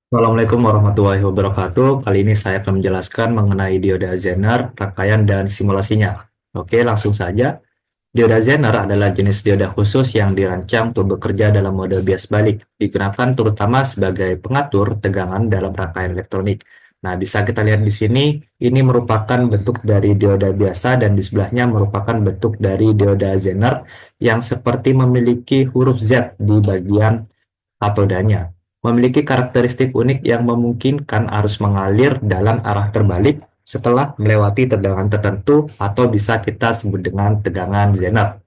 Assalamualaikum warahmatullahi wabarakatuh. Kali ini saya akan menjelaskan mengenai dioda Zener, rangkaian dan simulasinya. Oke, langsung saja. Dioda Zener adalah jenis dioda khusus yang dirancang untuk bekerja dalam mode bias balik, digunakan terutama sebagai pengatur tegangan dalam rangkaian elektronik. Nah, bisa kita lihat di sini, ini merupakan bentuk dari dioda biasa dan di sebelahnya merupakan bentuk dari dioda Zener yang seperti memiliki huruf Z di bagian katodanya, memiliki karakteristik unik yang memungkinkan arus mengalir dalam arah terbalik setelah melewati tegangan tertentu atau bisa kita sebut dengan tegangan Zener.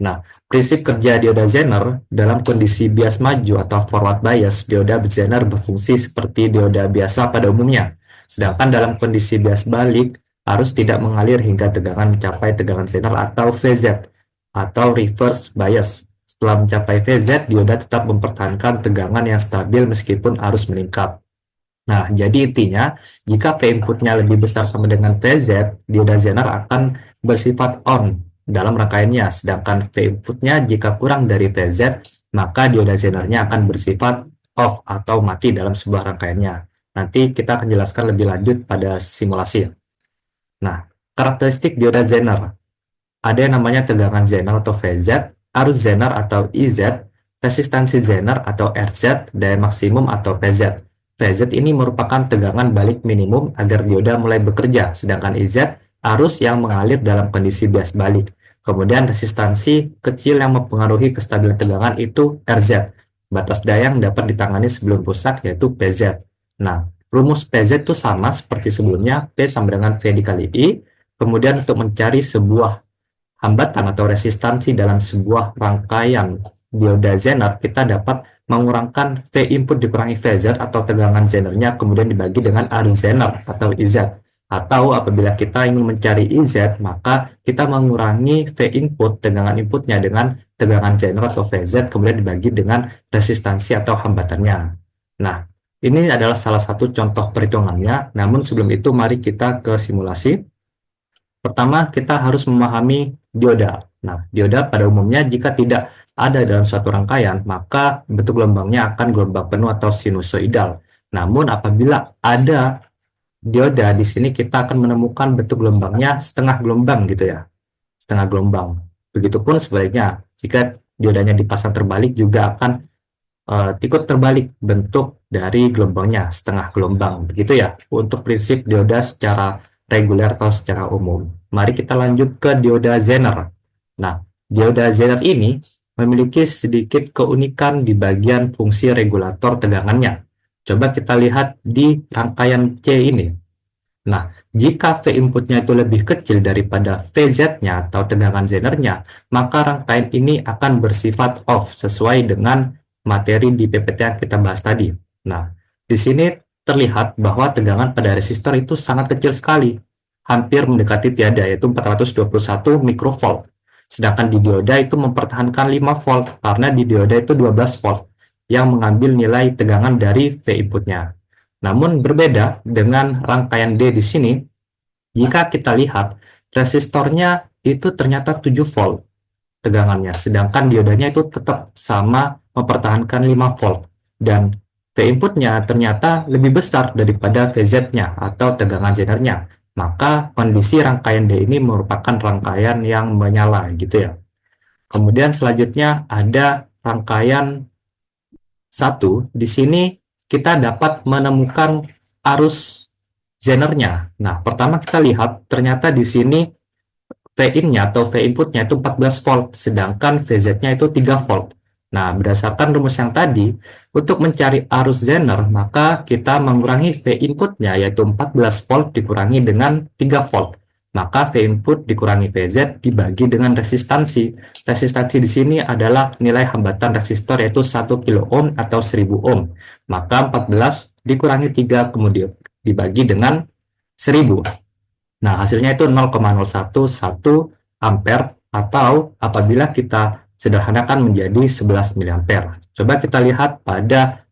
Nah, prinsip kerja dioda Zener dalam kondisi bias maju atau forward bias, dioda Zener berfungsi seperti dioda biasa pada umumnya. Sedangkan dalam kondisi bias balik, arus tidak mengalir hingga tegangan mencapai tegangan Zener atau VZ atau reverse bias. Setelah mencapai VZ, dioda tetap mempertahankan tegangan yang stabil meskipun arus meningkat. Nah, jadi intinya, jika V inputnya lebih besar sama dengan VZ, dioda Zener akan bersifat on dalam rangkaiannya, sedangkan V inputnya jika kurang dari VZ, maka dioda Zenernya akan bersifat off atau mati dalam sebuah rangkaiannya. Nanti kita akan jelaskan lebih lanjut pada simulasi. Nah, karakteristik dioda Zener. Ada yang namanya tegangan Zener atau VZ, arus Zener atau IZ, resistansi Zener atau RZ, daya maksimum atau PZ. PZ ini merupakan tegangan balik minimum agar dioda mulai bekerja, sedangkan IZ arus yang mengalir dalam kondisi bias balik. Kemudian resistansi kecil yang mempengaruhi kestabilan tegangan itu RZ, batas daya yang dapat ditangani sebelum rusak yaitu PZ. Nah, rumus PZ itu sama seperti sebelumnya, P sama dengan V dikali I. Kemudian untuk mencari sebuah hambatan atau resistansi dalam sebuah rangkaian dioda Zener, kita dapat mengurangkan V input dikurangi VZ atau tegangan Zenernya kemudian dibagi dengan arus Zener atau IZ. Atau apabila kita ingin mencari IZ, maka kita mengurangi V input, tegangan inputnya dengan tegangan Zener atau VZ, kemudian dibagi dengan resistansi atau hambatannya. Nah, ini adalah salah satu contoh perhitungannya. Namun sebelum itu, mari kita ke simulasi. Pertama, kita harus memahami dioda. Nah, dioda pada umumnya jika tidak ada dalam suatu rangkaian, maka bentuk gelombangnya akan gelombang penuh atau sinusoidal. Namun, apabila ada dioda di sini, kita akan menemukan bentuk gelombangnya setengah gelombang gitu ya, setengah gelombang. Begitupun sebaliknya, jika diodanya dipasang terbalik juga akan ikut terbalik bentuk dari gelombangnya setengah gelombang. Begitu ya, untuk prinsip dioda secara reguler atau secara umum. Mari kita lanjut ke dioda Zener. Nah, dioda Zener ini memiliki sedikit keunikan di bagian fungsi regulator tegangannya. Coba kita lihat di rangkaian C ini. Nah, jika V inputnya itu lebih kecil daripada VZ-nya atau tegangan Zenernya, maka rangkaian ini akan bersifat off sesuai dengan materi di PPT yang kita bahas tadi. Nah, di sini terlihat bahwa tegangan pada resistor itu sangat kecil sekali, hampir mendekati tiada, yaitu 421 mikrovolt. Sedangkan di dioda itu mempertahankan 5 volt, karena di dioda itu 12 volt, yang mengambil nilai tegangan dari V inputnya. Namun berbeda dengan rangkaian D di sini, jika kita lihat resistornya itu ternyata 7 volt tegangannya, sedangkan diodanya itu tetap sama mempertahankan 5 volt dan V inputnya ternyata lebih besar daripada VZ-nya atau tegangan Zenernya. Maka kondisi rangkaian D ini merupakan rangkaian yang menyala gitu ya. Kemudian selanjutnya ada rangkaian satu, di sini kita dapat menemukan arus Zenernya. Nah, pertama kita lihat ternyata di sini V-in-nya atau V inputnya itu 14 volt, sedangkan VZ-nya itu 3 volt. Nah, berdasarkan rumus yang tadi, untuk mencari arus Zener, maka kita mengurangi V inputnya yaitu 14 volt dikurangi dengan 3 volt. Maka V input dikurangi VZ dibagi dengan resistansi. Resistansi di sini adalah nilai hambatan resistor yaitu 1 kilo ohm atau 1000 ohm. Maka 14 dikurangi 3 kemudian dibagi dengan 1000. Nah, hasilnya itu 0,011 ampere atau apabila kita sederhanakan menjadi 11 miliampere. Coba kita lihat pada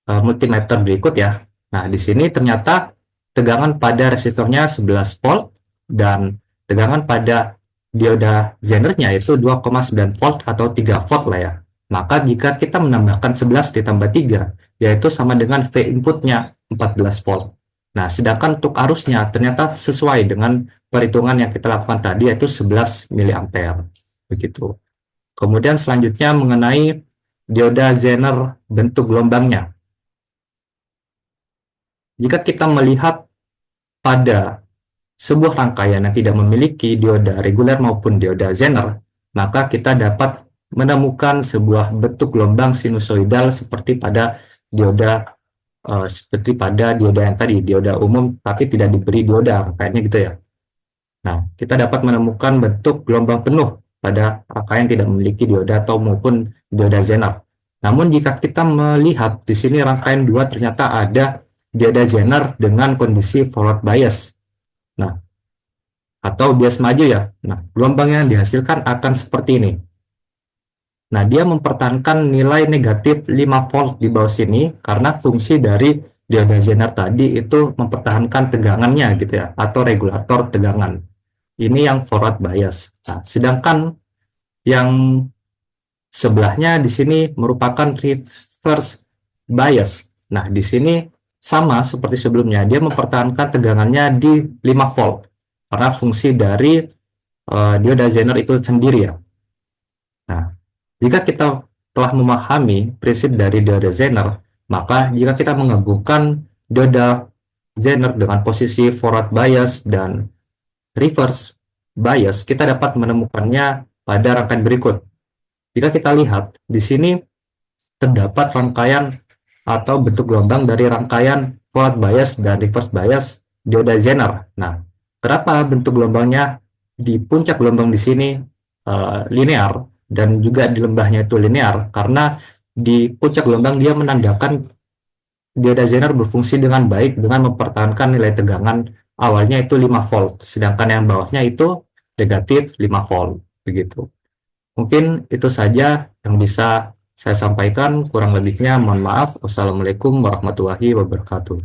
multimeter berikut ya. Nah, di sini ternyata tegangan pada resistornya 11 volt dan tegangan pada dioda Zenernya itu 2,9 volt atau 3 volt lah ya. Maka jika kita menambahkan 11 ditambah 3, yaitu sama dengan V inputnya 14 volt. Nah, sedangkan untuk arusnya ternyata sesuai dengan perhitungan yang kita lakukan tadi, yaitu 11 miliampere. Begitu. Kemudian selanjutnya mengenai dioda Zener bentuk gelombangnya. Jika kita melihat pada sebuah rangkaian yang tidak memiliki dioda reguler maupun dioda Zener, maka kita dapat menemukan sebuah bentuk gelombang sinusoidal seperti pada dioda yang tadi, dioda umum tapi tidak diberi dioda, kayaknya gitu ya. Nah, kita dapat menemukan bentuk gelombang penuh pada rangkaian tidak memiliki dioda atau maupun dioda Zener. Namun jika kita melihat di sini rangkaian 2 ternyata ada dioda Zener dengan kondisi forward bias. Nah, atau bias maju ya. Nah, gelombang yang dihasilkan akan seperti ini. Nah, dia mempertahankan nilai negatif 5 volt di bawah sini karena fungsi dari dioda Zener tadi itu mempertahankan tegangannya gitu ya, atau regulator tegangan. Ini yang forward bias. Nah, sedangkan yang sebelahnya di sini merupakan reverse bias. Nah, di sini sama seperti sebelumnya, dia mempertahankan tegangannya di 5 volt karena fungsi dari dioda Zener itu sendiri ya. Nah, jika kita telah memahami prinsip dari dioda Zener, maka jika kita menggabungkan dioda Zener dengan posisi forward bias dan reverse bias, kita dapat menemukannya pada rangkaian berikut. Jika kita lihat, di sini terdapat rangkaian atau bentuk gelombang dari rangkaian forward bias dan reverse bias dioda Zener. Nah, kenapa bentuk gelombangnya di puncak gelombang di sini linear dan juga di lembahnya itu linear? Karena di puncak gelombang dia menandakan dioda Zener berfungsi dengan baik dengan mempertahankan nilai tegangan awalnya itu 5 volt, sedangkan yang bawahnya itu negatif 5 volt, begitu. Mungkin itu saja yang bisa saya sampaikan, kurang lebihnya mohon maaf. Wassalamualaikum warahmatullahi wabarakatuh.